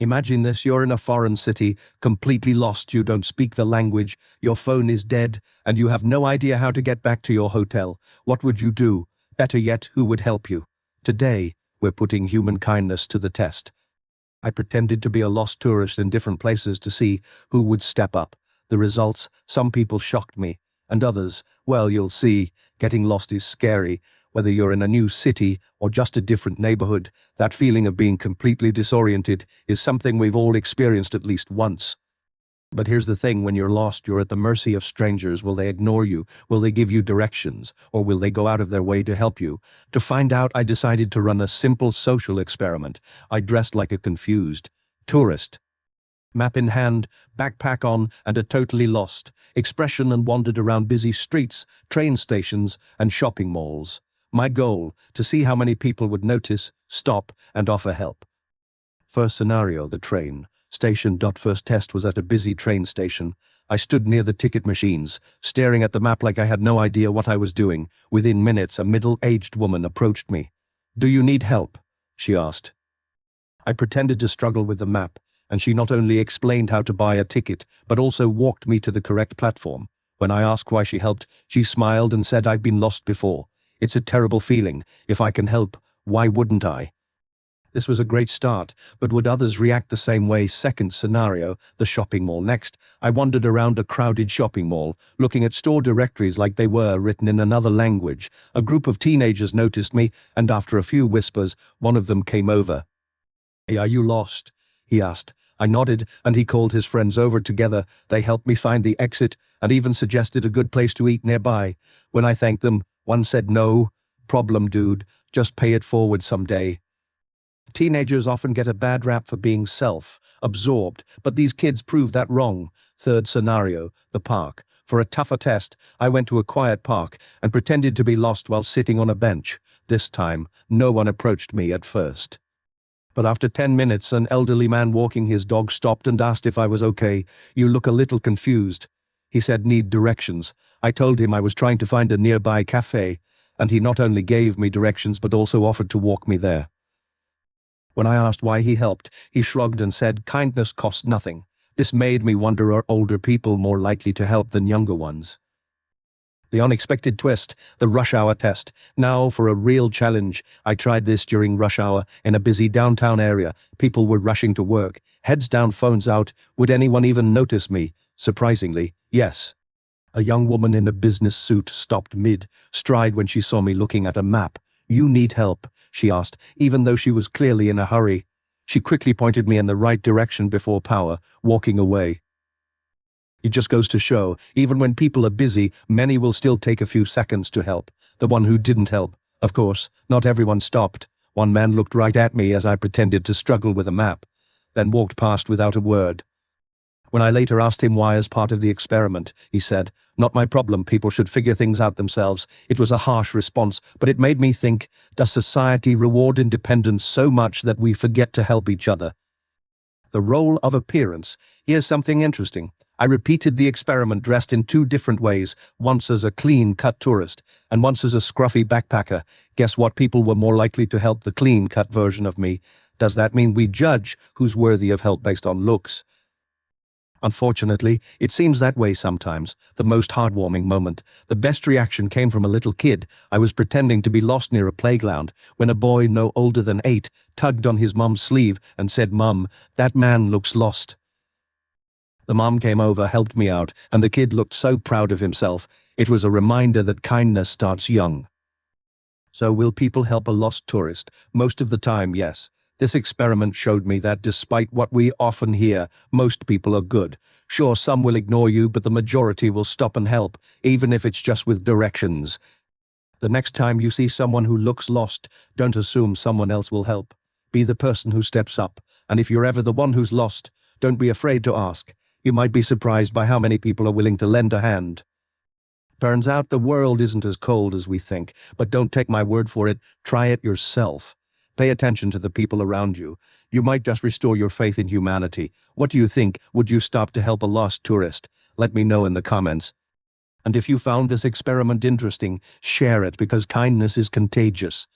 Imagine this, you're in a foreign city, completely lost, you don't speak the language, your phone is dead, and you have no idea how to get back to your hotel. What would you do? Better yet, who would help you? Today, we're putting human kindness to the test. I pretended to be a lost tourist in different places to see who would step up. The results, some people shocked me, and others, well, you'll see, getting lost is scary. Whether you're in a new city or just a different neighborhood, that feeling of being completely disoriented is something we've all experienced at least once. But here's the thing, when you're lost, you're at the mercy of strangers. Will they ignore you? Will they give you directions? Or will they go out of their way to help you? To find out, I decided to run a simple social experiment. I dressed like a confused tourist. Map in hand, backpack on, and a totally lost expression, and wandered around busy streets, train stations, and shopping malls. My goal, to see how many people would notice, stop, and offer help. First scenario, the train station. First test was at a busy train station. I stood near the ticket machines, staring at the map like I had no idea what I was doing. Within minutes, a middle-aged woman approached me. "Do you need help?" she asked. I pretended to struggle with the map, and she not only explained how to buy a ticket, but also walked me to the correct platform. When I asked why she helped, she smiled and said, "I've been lost before. It's a terrible feeling. If I can help, why wouldn't I?" This was a great start, but would others react the same way? Second scenario, the shopping mall. Next, I wandered around a crowded shopping mall, looking at store directories like they were written in another language. A group of teenagers noticed me, and after a few whispers, one of them came over. "Hey, are you lost?" he asked. I nodded, and he called his friends over. Together, they helped me find the exit, and even suggested a good place to eat nearby. When I thanked them, one said, "No problem, dude, just pay it forward someday." Teenagers often get a bad rap for being self-absorbed, but these kids proved that wrong. Third scenario, the park. For a tougher test, I went to a quiet park and pretended to be lost while sitting on a bench. This time, no one approached me at first. But after 10 minutes, an elderly man walking his dog stopped and asked if I was okay. "You look a little confused." He said, "Need directions." I told him I was trying to find a nearby cafe, and he not only gave me directions but also offered to walk me there. When I asked why he helped, he shrugged and said, "Kindness costs nothing." This made me wonder, are older people more likely to help than younger ones? The unexpected twist, the rush hour test. Now for a real challenge. I tried this during rush hour in a busy downtown area. People were rushing to work, heads down, phones out. Would anyone even notice me? Surprisingly, yes. A young woman in a business suit stopped mid-stride when she saw me looking at a map. "You need help?" she asked, even though she was clearly in a hurry. She quickly pointed me in the right direction before walking away. It just goes to show, even when people are busy, many will still take a few seconds to help. The one who didn't help, of course, not everyone stopped. One man looked right at me as I pretended to struggle with a map, then walked past without a word. When I later asked him why as part of the experiment, he said, "Not my problem, people should figure things out themselves." It was a harsh response, but it made me think, does society reward independence so much that we forget to help each other? The role of appearance. Here's something interesting. I repeated the experiment dressed in 2 different ways, once as a clean-cut tourist, and once as a scruffy backpacker. Guess what? People were more likely to help the clean-cut version of me. Does that mean we judge who's worthy of help based on looks? Unfortunately, it seems that way sometimes. The most heartwarming moment, the best reaction, came from a little kid. I was pretending to be lost near a playground when a boy no older than 8 tugged on his mom's sleeve and said, "Mom, that man looks lost." The mom came over, helped me out, and the kid looked so proud of himself. It was a reminder that kindness starts young. So will people help a lost tourist? Most of the time, yes. This experiment showed me that despite what we often hear, most people are good. Sure, some will ignore you, but the majority will stop and help, even if it's just with directions. The next time you see someone who looks lost, don't assume someone else will help. Be the person who steps up, and if you're ever the one who's lost, don't be afraid to ask. You might be surprised by how many people are willing to lend a hand. Turns out the world isn't as cold as we think, but don't take my word for it, try it yourself. Pay attention to the people around you. You might just restore your faith in humanity. What do you think? Would you stop to help a lost tourist? Let me know in the comments. And if you found this experiment interesting, share it, because kindness is contagious.